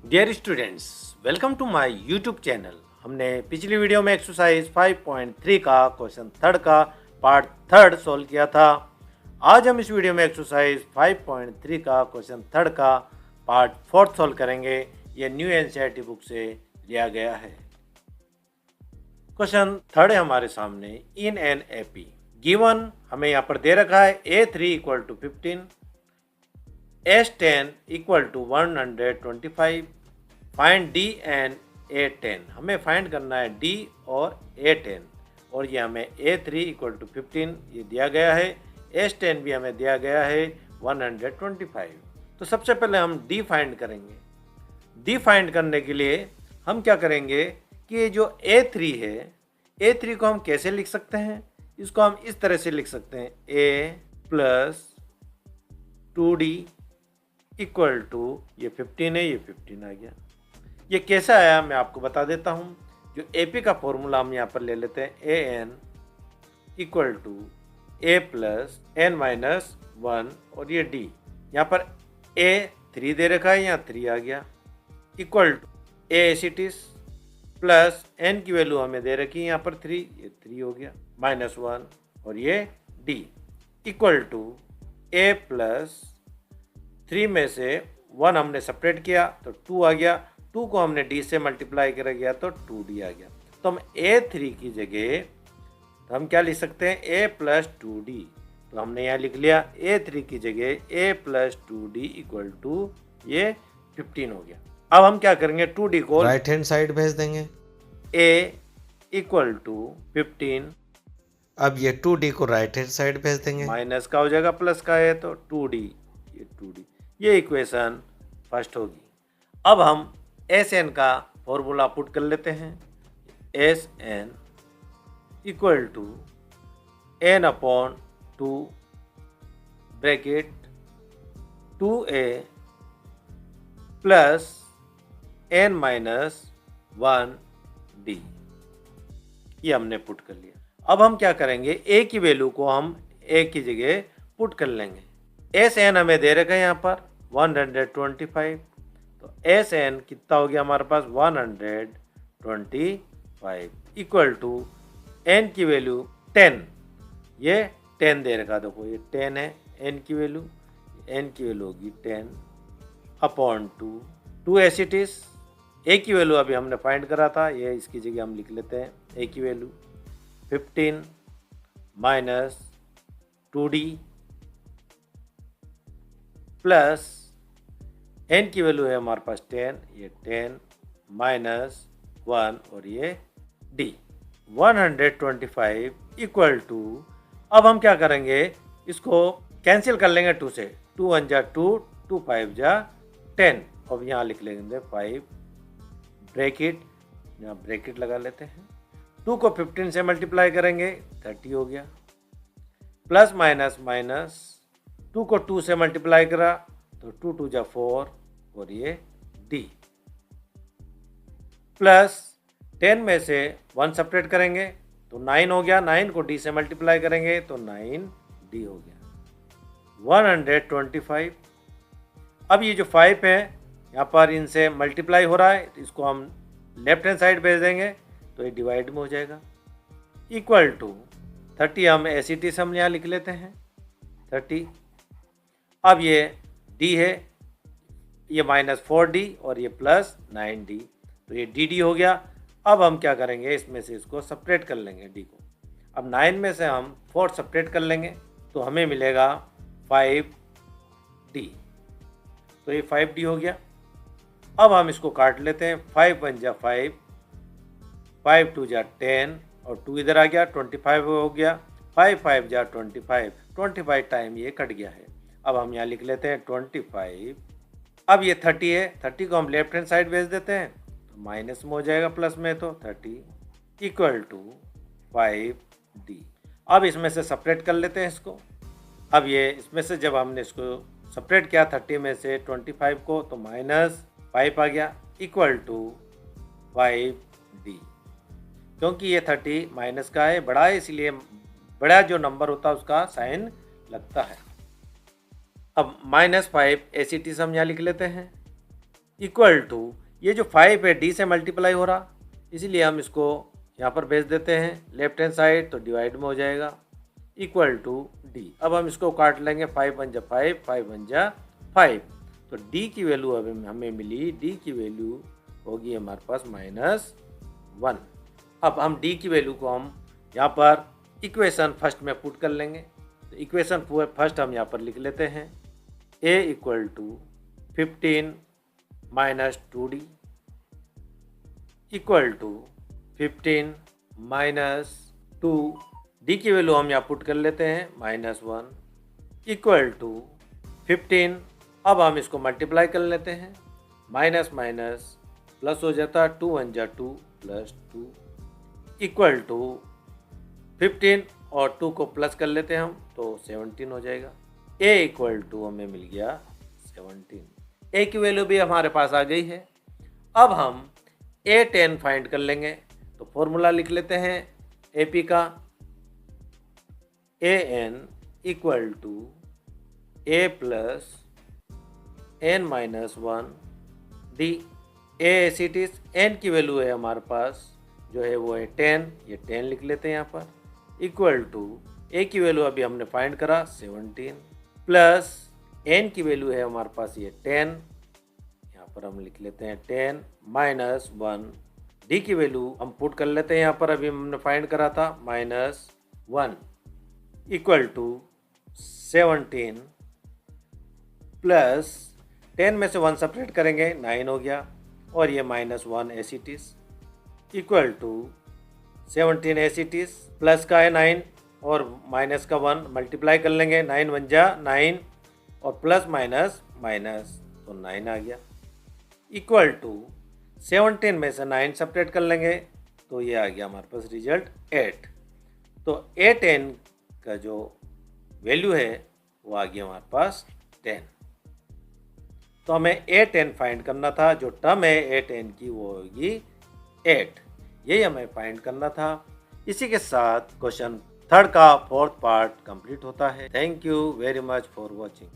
Dear students, welcome to my YouTube channel. हमने पिछली video में एक्सरसाइज 5.3 का क्वेश्चन थर्ड का पार्ट थर्ड सॉल्व किया था। आज हम इस वीडियो में एक्सरसाइज 5.3 का क्वेश्चन थर्ड का पार्ट फोर्थ सॉल्व करेंगे। यह न्यू एनसीईआरटी बुक से लिया गया है। क्वेश्चन थर्ड है हमारे सामने। इन एन एपी गिवन हमें यहाँ पर दे रखा है A3 equal to 15, S10 equal to 125, find D and A10। हमें फाइंड करना है D और A10, और ये हमें A3 इक्वल टू 15 ये दिया गया है, S10 भी हमें दिया गया है 125। तो सबसे पहले हम D फाइंड करेंगे। D फाइंड करने के लिए हम क्या करेंगे कि ये जो A3 है, A3 को हम कैसे लिख सकते हैं? इसको हम इस तरह से लिख सकते हैं, A plus 2D equal to ये 15 है, ये 15 आ गया। ये कैसा आया मैं आपको बता देता हूँ। जो AP का फॉर्मूला हम यहाँ पर ले लेते हैं, AN equal to A plus N minus 1 और ये D। यहाँ पर A 3 दे रखा है, यहाँ 3 आ गया, इक्वल टू A एसिटिस प्लस N की वैल्यू हमें दे रखी है यहाँ पर 3, ये 3 हो गया, माइनस 1 और ये D equal to A plus 3 में से 1 हमने सेपरेट किया तो 2 आ गया, 2 को हमने D से मल्टीप्लाई करा गया तो 2D आ गया। तो हम A3 की जगह तो हम क्या लिख सकते हैं, A प्लस 2D। तो हमने यहाँ लिख लिया A3 की जगह A plus 2D equal to ये 15 हो गया। अब हम क्या करेंगे, 2D को राइट हैंड साइड भेज देंगे। A इक्वल टू 15, अब ये 2D को राइट हैंड साइड भेज देंगे। माइनस का हो जाएगा प्लस का है तो 2D, ये 2D, ये इक्वेशन फर्स्ट होगी। अब हम Sn का फॉर्मूला पुट कर लेते हैं। Sn equal to n upon 2 bracket 2a plus n minus 1d, ये हमने पुट कर लिया। अब हम क्या करेंगे, a की वैल्यू को हम a की जगह पुट कर लेंगे। Sn हमें दे रखा है यहाँ पर 125, तो Sn कितना हो गया हमारे पास 125 इक्वल टू n की वैल्यू 10, ये 10 दे रखा, देखो ये 10 है n की वैल्यू, n की वैल्यू होगी 10 अपॉन 2 एसिटिस। a की वैल्यू अभी हमने फाइंड करा था, ये इसकी जगह हम लिख लेते हैं a की value 15 minus 2D plus n की वैल्यू है हमारे पास 10, ये 10 माइनस 1 और ये D 125 इक्वल टू, अब हम क्या करेंगे, इसको कैंसिल कर लेंगे 2 से, 2 1 जा 2, 2 5 जा 10, अब यहाँ लिख लेंगे 5 ब्रैकेट, यहाँ ब्रैकेट लगा लेते हैं। 2 को 15 से मल्टीप्लाई करेंगे 30 हो गया, प्लस माइनस माइनस 2 को 2 से मल्टीप्लाई करा तो 2 2 जा 4 और ये D प्लस 10 में से 1 सेपरेट करेंगे तो 9 हो गया, 9 को D से मल्टीप्लाई करेंगे तो 9D हो गया 125। अब ये जो 5 है यहाँ पर इनसे मल्टीप्लाई हो रहा है, इसको हम लेफ्ट हैंड साइड भेज देंगे तो ये डिवाइड में हो जाएगा, इक्वल टू 30 हम एसिटिस हम यहाँ लिख लेते हैं 30। अब ये D है, ये माइनस 4D और ये प्लस 9D, तो ये DD हो गया। अब हम क्या करेंगे, इसमें से इसको सेपरेट कर लेंगे D को। अब 9 में से हम 4 सेपरेट कर लेंगे तो हमें मिलेगा 5D, तो ये 5D हो गया। अब हम इसको काट लेते हैं, 5 1 जा 5, 5 2 जा 10 और 2 इधर आ गया, 25 हो गया, 5 5 जा 25 टाइम ये कट गया है। अब हम यहाँ लिख लेते हैं 25। अब ये 30 है, 30 को हम लेफ्ट हैंड साइड भेज देते हैं तो माइनस में हो जाएगा, प्लस में तो 30 इक्वल टू 5D। अब इसमें से सेपरेट कर लेते हैं इसको। अब ये इसमें से जब हमने इसको सेपरेट किया 30 में से 25 को तो माइनस 5 आ गया, इक्वल टू 5D। क्योंकि ये 30 माइनस का है, बड़ा है, इसलिए बड़ा जो नंबर होता है उसका साइन लगता है। अब -5 एसिटिस हम यहाँ लिख लेते हैं, इक्वल टू ये जो 5 है डी से मल्टीप्लाई हो रहा, इसीलिए हम इसको यहाँ पर भेज देते हैं लेफ्ट हैंड साइड, तो डिवाइड में हो जाएगा इक्वल टू डी। अब हम इसको काट लेंगे, 5 बन जा 5, 5 बन जा 5, तो डी की वैल्यू अब हमें मिली, डी की वैल्यू होगी हमारे पास -1। अब हम डी की वैल्यू को हम यहाँ पर इक्वेशन फर्स्ट में पुट कर लेंगे, तो इक्वेशन फर्स्ट हम यहाँ पर लिख लेते हैं a equal to 15 minus 2d equal to 15 minus 2, d की वैल्यू हम यहाँ पुट कर लेते हैं -1 इक्वल टू 15। अब हम इसको मल्टीप्लाई कर लेते हैं, माइनस माइनस प्लस हो जाता, 2 1 जा 2 प्लस 2 इक्वल टू 15 और 2 को प्लस कर लेते हैं हम, तो 17 हो जाएगा। a इक्वल टू हमें मिल गया 17, a की वैल्यू भी हमारे पास आ गई है। अब हम a10 फाइंड कर लेंगे, तो फॉर्मूला लिख लेते हैं AP का, an equal to a plus n minus 1 d। a एसिटिस n की वैल्यू है हमारे पास जो है वो है 10, ये 10 लिख लेते हैं यहाँ पर इक्वल टू a की वैल्यू अभी हमने फाइंड करा 17 प्लस n की वैल्यू है हमारे पास ये 10, यहाँ पर हम लिख लेते हैं 10 माइनस 1, d की वैल्यू हम पुट कर लेते हैं यहाँ पर, अभी हमने फाइंड करा था -1 इक्वल टू 17 प्लस 10 में से 1 सेपरेट करेंगे 9 हो गया, और ये -1 एसिटिस इक्वल टू 17 एसिटिस प्लस का है 9 और माइनस का 1 मल्टीप्लाई कर लेंगे, 9 बन जा 9 और प्लस माइनस माइनस, तो 9 आ गया इक्वल टू 17 में से 9 सेपरेट कर लेंगे, तो ये आ गया हमारे पास रिजल्ट 8। तो a10 का जो वैल्यू है वो आ गया हमारे पास 10। तो हमें a10 फाइंड करना था, जो टर्म है a10 की वो होगी 8, यही हमें फाइंड करना था। इसी के साथ क्वेश्चन थर्ड का 4th पार्ट कंप्लीट होता है। Thank you very much for watching.